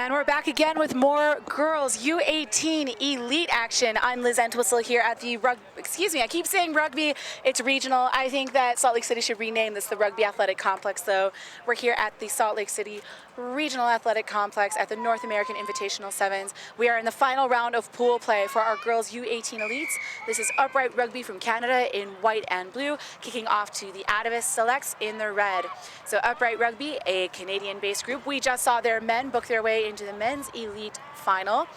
And we're back again with more girls U18 elite action. I'm Liz Entwistle here at the I keep saying rugby. It's regional. I think that Salt Lake City should rename this the Rugby Athletic Complex, though. We're here at the Salt Lake City Regional Athletic Complex at the North American Invitational Sevens. We are in the final round of pool play for our girls U18 elites. This is upright rugby from Canada in white and blue, kicking off to the Atavus selects in the red. So upright rugby, a Canadian-based group. We just saw their men book their way into the men's elite final,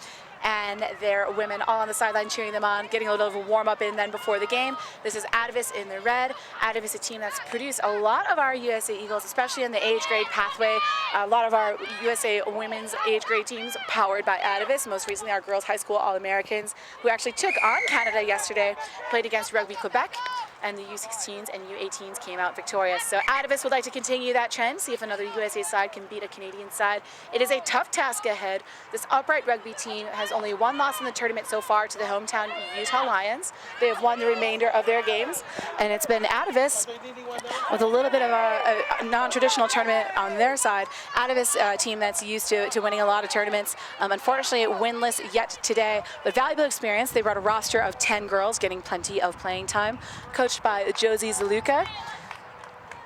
and their women all on the sideline cheering them on, getting a little of a warm-up in then before the game. This is Atavus in the red. Atavus, a team that's produced a lot of our USA Eagles, especially in the age grade pathway. A lot of our USA women's age grade teams powered by Atavus. Most recently, our girls high school All-Americans, who actually took on Canada yesterday, played against Rugby Quebec, and the U16s and U18s came out victorious. So Atavus would like to continue that trend, see if another USA side can beat a Canadian side. It is a tough task ahead. This upright rugby team has only one loss in the tournament so far to the hometown Utah Lions. They have won the remainder of their games, and it's been Atavus with a little bit of a non-traditional tournament on their side. Atavus, a team that's used to winning a lot of tournaments. Unfortunately, winless yet today, but valuable experience. They brought a roster of 10 girls, getting plenty of playing time, coached by Josie Zaluka.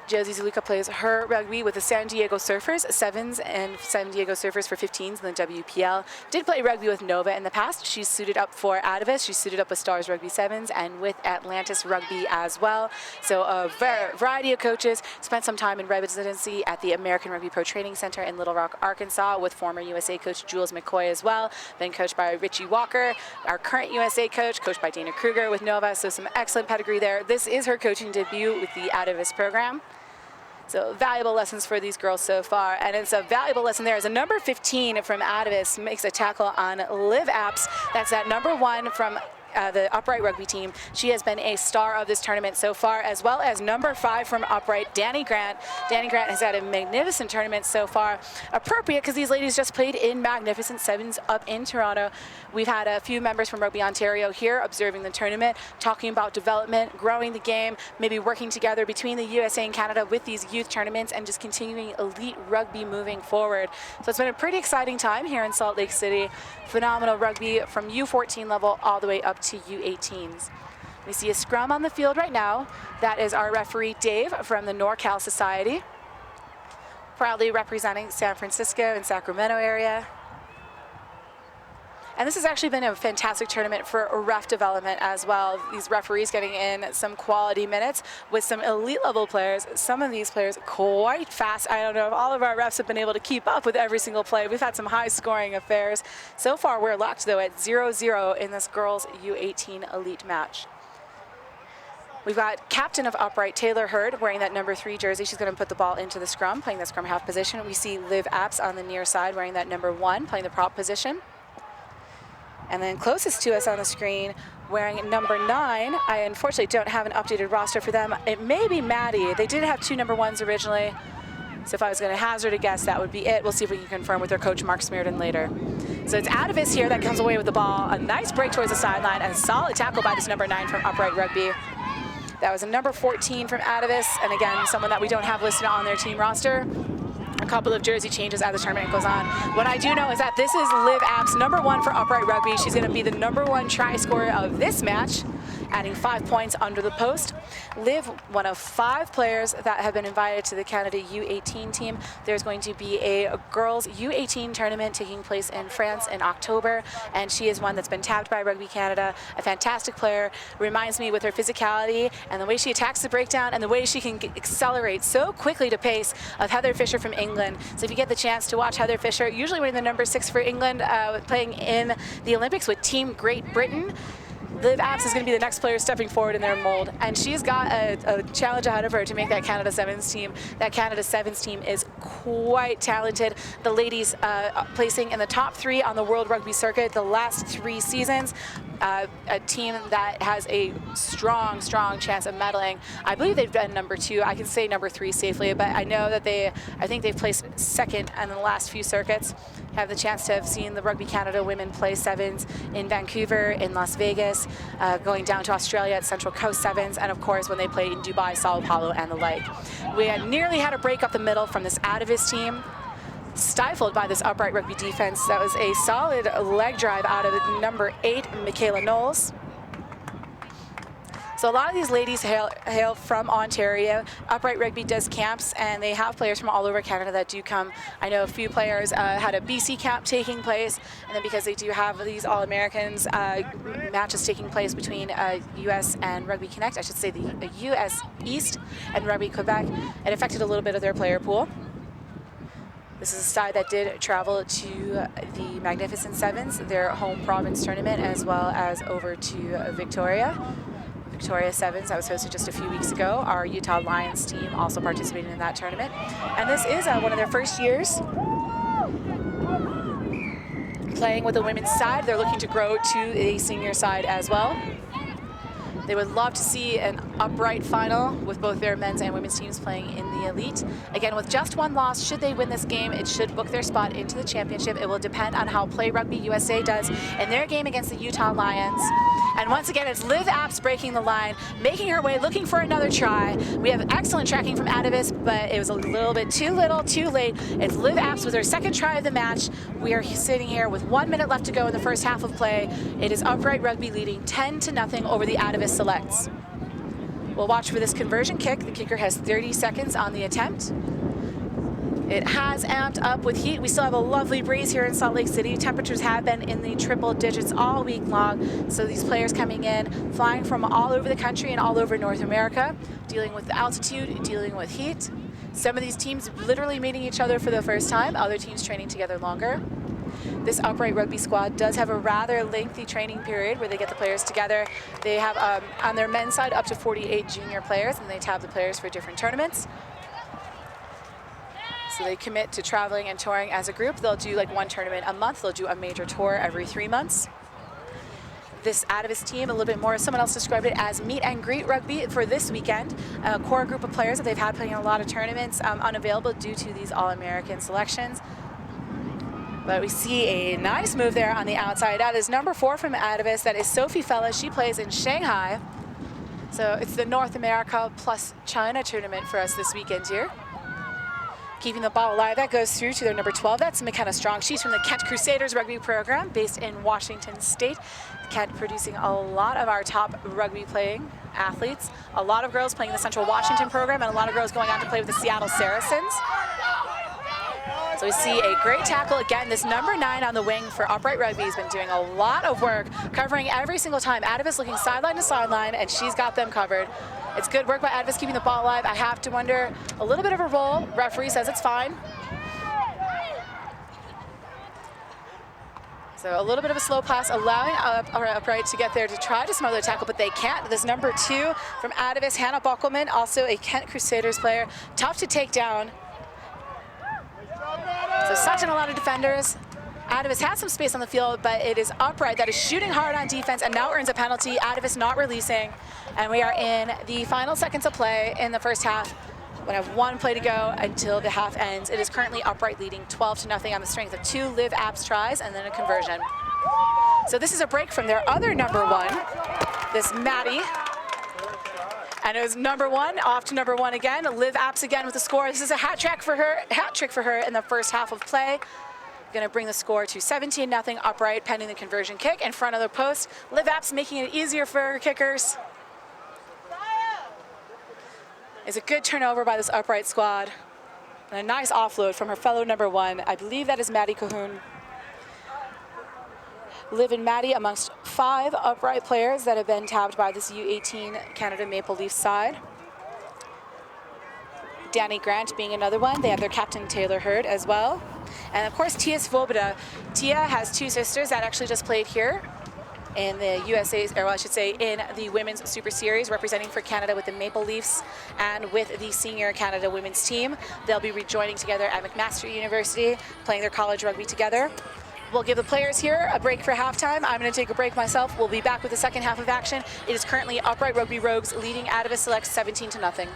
Josie Zaluka plays her rugby with the San Diego Surfers, sevens, and San Diego Surfers for 15s in the WPL. Did play rugby with Nova in the past. She's suited up for Atavus. She's suited up with Stars Rugby Sevens and with Atlantis Rugby as well. So a variety of coaches. Spent some time in residency at the American Rugby Pro Training Center in Little Rock, Arkansas, with former USA coach Jules McCoy as well. Been coached by Richie Walker, our current USA coach, coached by Dana Kruger with Nova. So some excellent pedigree there. This is her coaching debut with the Atavus program. So valuable lessons for these girls so far. And it's a valuable lesson there as a number 15 from Atavus makes a tackle on Liv Apps. That's that number 1 from the upright rugby team. She has been a star of this tournament so far, as well as number 5 from upright, Danny Grant. Danny Grant has had a magnificent tournament so far. Appropriate because these ladies just played in magnificent sevens up in Toronto. We've had a few members from Rugby Ontario here observing the tournament, talking about development, growing the game, maybe working together between the USA and Canada with these youth tournaments and just continuing elite rugby moving forward. So it's been a pretty exciting time here in Salt Lake City. Phenomenal rugby from U14 level all the way up to U18s. We see a scrum on the field right now. That is our referee Dave from the NorCal Society, proudly representing San Francisco and Sacramento area. And this has actually been a fantastic tournament for ref development as well. These referees getting in some quality minutes with some elite level players. Some of these players quite fast. I don't know if all of our refs have been able to keep up with every single play. We've had some high scoring affairs. So far we're locked though at 0-0 in this girls U18 elite match. We've got captain of upright, Taylor Hurd, wearing that number 3 jersey. She's going to put the ball into the scrum, playing the scrum half position. We see Liv Apps on the near side wearing that number 1, playing the prop position. And then closest to us on the screen, wearing number 9, I unfortunately don't have an updated roster for them. It may be Maddie. They did have 2 number 1s originally. So if I was going to hazard a guess, that would be it. We'll see if we can confirm with their coach, Mark Smearden, later. So it's Atavus here that comes away with the ball. A nice break towards the sideline and a solid tackle by this number 9 from upright rugby. That was a number 14 from Atavus, and again, someone that we don't have listed on their team roster. A couple of jersey changes as the tournament goes on. What I do know is that this is Liv Apps, number 1 for upright rugby. She's going to be the number 1 try scorer of this match, adding 5 points under the post. Liv, one of 5 players that have been invited to the Canada U18 team. There's going to be a girls U18 tournament taking place in France in October, and she is one that's been tapped by Rugby Canada. A fantastic player. Reminds me with her physicality and the way she attacks the breakdown and the way she can accelerate so quickly to pace of Heather Fisher from England. So if you get the chance to watch Heather Fisher, usually wearing the number 6 for England, playing in the Olympics with Team Great Britain, Liv Apps is going to be the next player stepping forward in their mold, and she's got a challenge ahead of her to make that Canada Sevens team. That Canada Sevens team is quite talented. The ladies placing in the top 3 on the World Rugby Circuit the last 3 seasons. A team that has a strong chance of medaling. I believe they've been number 2. I can say number 3 safely, but I know that I think they've placed 2nd in the last few circuits. Have the chance to have seen the Rugby Canada women play sevens in Vancouver, in Las Vegas, going down to Australia at Central Coast Sevens, and of course when they played in Dubai, Sao Paulo, and the like. We had nearly had a break up the middle from this Atavus team. stifled by this upright rugby defense. That was a solid leg drive out of number 8, Michaela Knowles. So a lot of these ladies hail from Ontario. Upright Rugby does camps, and they have players from all over Canada that do come. I know a few players had a BC camp taking place, and then because they do have these All-Americans matches taking place between US and Rugby Connect, I should say the US East and Rugby Quebec, it affected a little bit of their player pool. This is a side that did travel to the Magnificent Sevens, their home province tournament, as well as over to Victoria. Victoria Sevens that was hosted just a few weeks ago. Our Utah Lions team also participated in that tournament. And this is one of their first years playing with the women's side. They're looking to grow to a senior side as well. They would love to see an upright final with both their men's and women's teams playing in the elite. Again, with just one loss, should they win this game, it should book their spot into the championship. It will depend on how Play Rugby USA does in their game against the Utah Lions. And once again, it's Liv Apps breaking the line, making her way, looking for another try. We have excellent tracking from Atavus, but it was a little bit too little, too late. It's Liv Apps with her second try of the match. We are sitting here with 1 minute left to go in the first half of play. It is Upright Rugby leading 10-0 over the Atavus Selects. We'll watch for this conversion kick. The kicker has 30 seconds on the attempt. It has amped up with heat. We still have a lovely breeze here in Salt Lake City. Temperatures have been in the triple digits all week long. So these players coming in, flying from all over the country and all over North America, dealing with the altitude, dealing with heat. Some of these teams literally meeting each other for the first time, other teams training together longer. This Upright Rugby squad does have a rather lengthy training period where they get the players together. They have, on their men's side, up to 48 junior players, and they tab the players for different tournaments. So they commit to traveling and touring as a group. They'll do like one tournament a month. They'll do a major tour every 3 months. This Atavus team, a little bit more, someone else described it as meet and greet rugby for this weekend. A core group of players that they've had playing in a lot of tournaments, unavailable due to these All-American selections. But we see a nice move there on the outside. That is number 4 from Atavus. That is Sophie Fella. She plays in Shanghai. So it's the North America plus China tournament for us this weekend here. Keeping the ball alive, that goes through to their number 12. That's McKenna Strong. She's from the Kent Crusaders rugby program based in Washington State. Kent producing a lot of our top rugby playing athletes. A lot of girls playing the Central Washington program and a lot of girls going on to play with the Seattle Saracens. So we see a great tackle. Again, this number 9 on the wing for Upright Rugby has been doing a lot of work, covering every single time. Atavus looking sideline to sideline, and she's got them covered. It's good work by Atavus keeping the ball alive. I have to wonder, a little bit of a roll. Referee says it's fine. So a little bit of a slow pass, allowing Upright to get there to try to smother the tackle, but they can't. This number 2 from Atavus, Hannah Bockelman, also a Kent Crusaders player. Tough to take down. So such a lot of defenders. Atavus has some space on the field, but it is Upright that is shooting hard on defense and now earns a penalty. Atavus not releasing. And we are in the final seconds of play in the first half. We have 1 play to go until the half ends. It is currently Upright leading 12-0 on the strength of 2 Liv Apps tries and then a conversion. So this is a break from their other number 1, this Maddie. And it was number 1 off to number 1 again. Liv Apps again with the score. This is a hat trick for her in the first half of play. Going to bring the score to 17-0 Upright, pending the conversion kick in front of the post. Liv Apps making it easier for her kickers. It's a good turnover by this Upright squad. And a nice offload from her fellow number 1. I believe that is Maddie Cahoon. Liv and Maddie amongst 5 Upright players that have been tabbed by this U18 Canada Maple Leaf side. Danny Grant being another one. They have their captain Taylor Hurd as well. And of course Tia Svoboda. Tia has 2 sisters that actually just played here in the USA, or well, I should say in the Women's Super Series, representing for Canada with the Maple Leafs and with the Senior Canada Women's Team. They'll be rejoining together at McMaster University, playing their college rugby together. We'll give the players here a break for halftime. I'm going to take a break myself. We'll be back with the second half of action. It is currently Upright Rugby Rogues leading Atavus Select 17-0.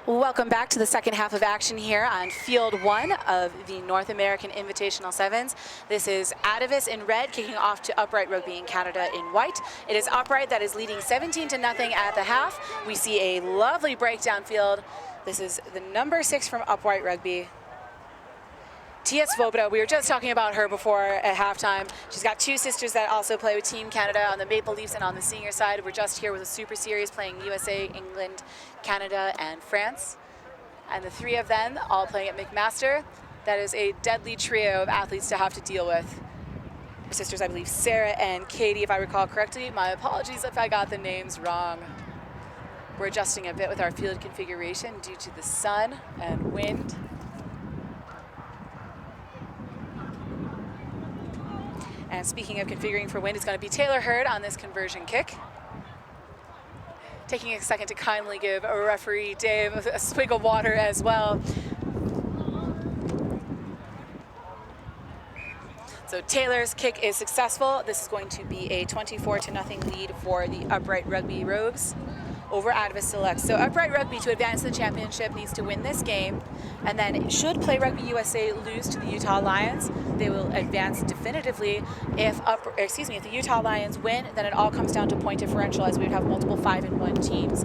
Welcome back to the second half of action here on Field 1 of the North American Invitational Sevens. This is Atavus in red kicking off to Upright Rugby in Canada in white. It is Upright that is leading 17-0 at the half. We see a lovely breakdown field. This is the number 6 from Upright Rugby, Tia Svoboda. We were just talking about her before at halftime. She's got two sisters that also play with Team Canada on the Maple Leafs and on the senior side. We're just here with a Super Series playing USA, England, Canada, and France. And the three of them all playing at McMaster. That is a deadly trio of athletes to have to deal with. Her sisters, I believe, Sarah and Katie, if I recall correctly. My apologies if I got the names wrong. We're adjusting a bit with our field configuration due to the sun and wind. And speaking of configuring for wind, it's going to be Taylor Hurd on this conversion kick. Taking a second to kindly give a referee Dave a swig of water as well. So Taylor's kick is successful. This is going to be a 24-0 lead for the Upright Rugby Rogues over Atavus Select. So Upright Rugby, to advance to the championship, needs to win this game, and then should Play Rugby USA lose to the Utah Lions, they will advance definitively. If the Utah Lions win, then it all comes down to point differential, as we would have multiple 5-1 teams.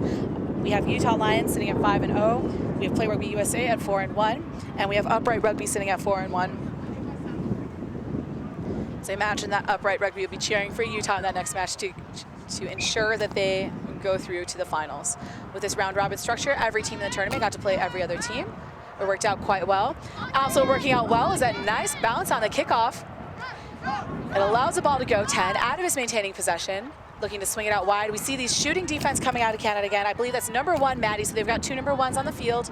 We have Utah Lions sitting at 5-0. We have Play Rugby USA at 4-1, and we have Upright Rugby sitting at 4-1. So imagine that Upright Rugby will be cheering for Utah in that next match to ensure that they go through to the finals. With this round robin structure, every team in the tournament got to play every other team. It worked out quite well. Also working out well is that nice bounce on the kickoff. It allows the ball to go 10. Atavus maintaining possession, looking to swing it out wide. We see these shooting defense coming out of Canada again. I believe that's number 1, Maddie, so they've got 2 number 1s on the field.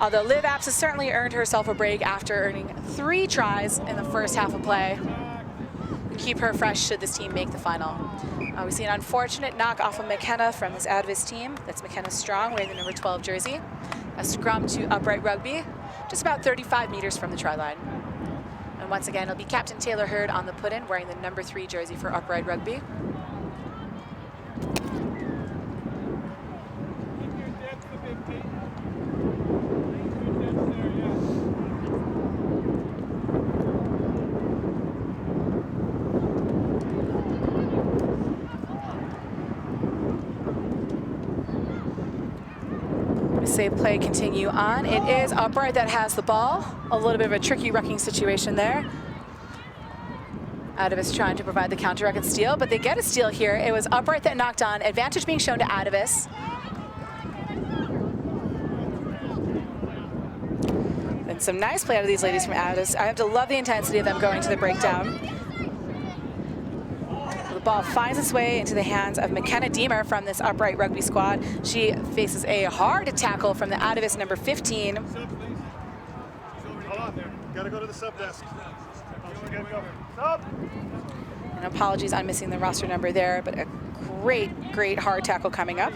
Although Liv Apps has certainly earned herself a break after earning 3 tries in the first half of play. Keep her fresh should this team make the final. We see an unfortunate knock off of McKenna from this Atavus team. That's McKenna Strong wearing the number 12 jersey. A scrum to Upright Rugby, just about 35 meters from the try line. And once again, it'll be Captain Taylor Hurd on the put-in wearing the number 3 jersey for Upright Rugby. Say play continue on. It is Upright that has the ball. A little bit of a tricky rucking situation there. Atavus trying to provide the counter ruck and steal, but they get a steal here. It was Upright that knocked on. Advantage being shown to Atavus. And some nice play out of these ladies from Atavus. I have to love the intensity of them going to the breakdown. The ball finds its way into the hands of McKenna Deemer from this Upright Rugby squad. She faces a hard tackle from the Atavus number 15. Hold on there. Gotta go to the sub desk. And apologies on missing the roster number there, but a great hard tackle coming up.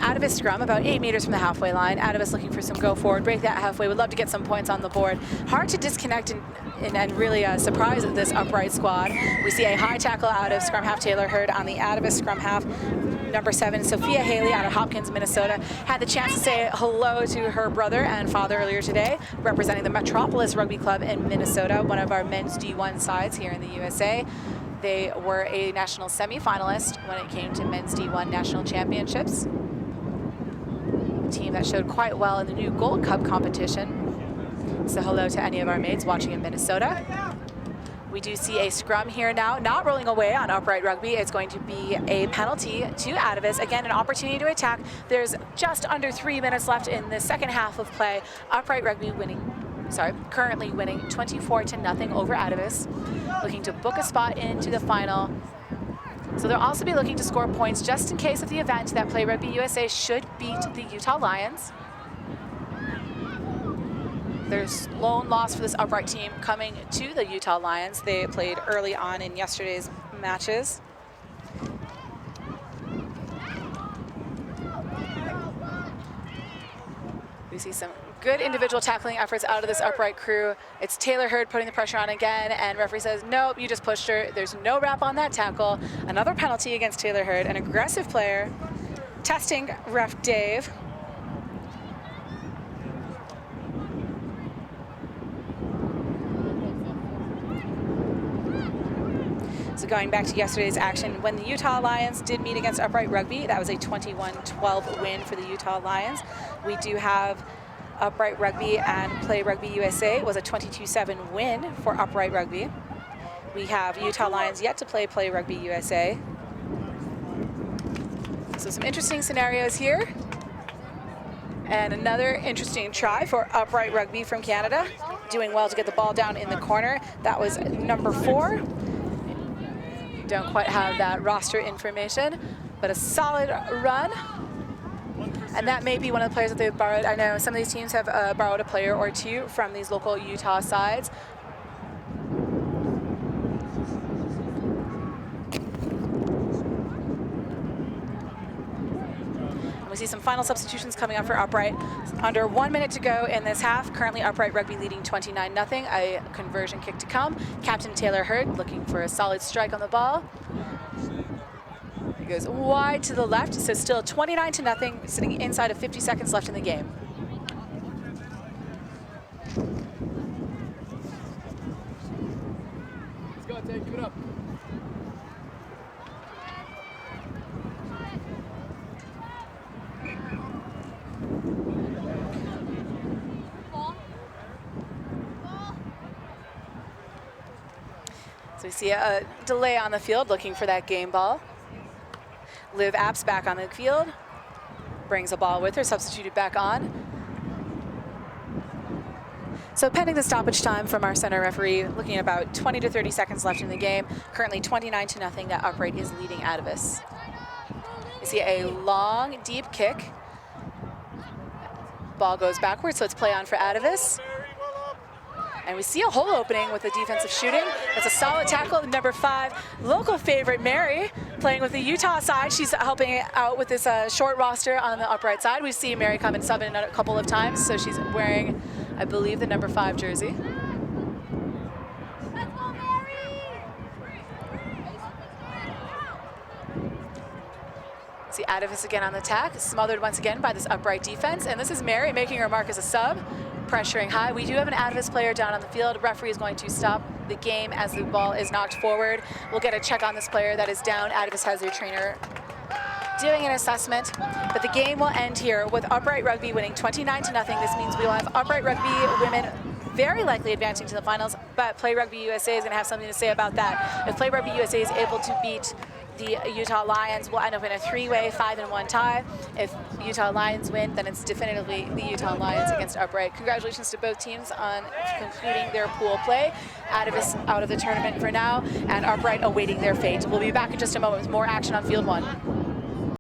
Atavus scrum about 8 meters from the halfway line. Atavus looking for some go forward, break that halfway. Would love to get some points on the board. Hard to disconnect and really surprise this Upright squad. We see a high tackle out of scrum half Taylor Hurd on the Atavus scrum half. Number 7, Sophia Haley out of Hopkins, Minnesota. Had the chance to say hello to her brother and father earlier today, representing the Metropolis Rugby Club in Minnesota, one of our men's D1 sides here in the USA. They were a national semi-finalist when it came to men's D1 national championships. Team that showed quite well in the new Gold Cup competition. So hello to any of our mates watching in Minnesota. We do see a scrum here now, not rolling away on Upright Rugby. It's going to be a penalty to Atavus. Again, an opportunity to attack. There's just under 3 minutes left in the second half of play. Upright Rugby currently winning 24-0 over Atavus, looking to book a spot into the final. So they'll also be looking to score points just in case of the event that Play Rugby USA should beat the Utah Lions. There's lone loss for this Upright team coming to the Utah Lions. They played early on in yesterday's matches. We see some good individual tackling efforts out of this upright crew. It's Taylor Hurd putting the pressure on again, and referee says, nope, you just pushed her. There's no wrap on that tackle. Another penalty against Taylor Hurd, an aggressive player. Testing ref Dave. So going back to yesterday's action, when the Utah Lions did meet against Upright Rugby, that was a 21-12 win for the Utah Lions. We do have Upright Rugby and Play Rugby USA. It was a 22-7 win for Upright Rugby. We have Utah Lions yet to Play Rugby USA. So some interesting scenarios here. And another interesting try for Upright Rugby from Canada. Doing well to get the ball down in the corner. That was number 4. Don't quite have that roster information, but a solid run. And that may be one of the players that they've borrowed. I know some of these teams have borrowed a player or two from these local Utah sides. And we see some final substitutions coming up for Upright. Under 1 minute to go in this half. Currently Upright Rugby leading 29-0. A conversion kick to come. Captain Taylor Hurd looking for a solid strike on the ball. It goes wide to the left, so still 29-0, sitting inside of 50 seconds left in the game. Let's go, Tay, give it up. So we see a delay on the field, looking for that game ball. Liv Apps back on the field, brings the ball with her, substituted back on. So pending the stoppage time from our center referee, looking at about 20 to 30 seconds left in the game. Currently 29-0, that Upright is leading Atavus. You see a long, deep kick. Ball goes backwards, so it's play on for Atavus. And we see a hole opening with the defensive shooting. That's a solid tackle, number 5. Local favorite, Mary, playing with the Utah side. She's helping out with this short roster on the Upright side. We've seen Mary come and sub in a couple of times, so she's wearing, I believe, the number 5 jersey. Let's go, Mary! See Atavus again on the attack, smothered once again by this Upright defense. And this is Mary making her mark as a sub. Pressuring high. We do have an Atavus player down on the field. Referee is going to stop the game as the ball is knocked forward. We'll get a check on this player that is down. Atavus has their trainer doing an assessment. But the game will end here with Upright Rugby winning 29-0. This means we will have Upright Rugby women very likely advancing to the finals, but Play Rugby USA is going to have something to say about that. If Play Rugby USA is able to beat the Utah Lions, we'll end up in a 3-way 5-1 tie. If Utah Lions win, then it's definitively the Utah Lions against Upright. Congratulations to both teams on concluding their pool play. Atavus out of the tournament for now, and Upright awaiting their fate. We'll be back in just a moment with more action on Field 1.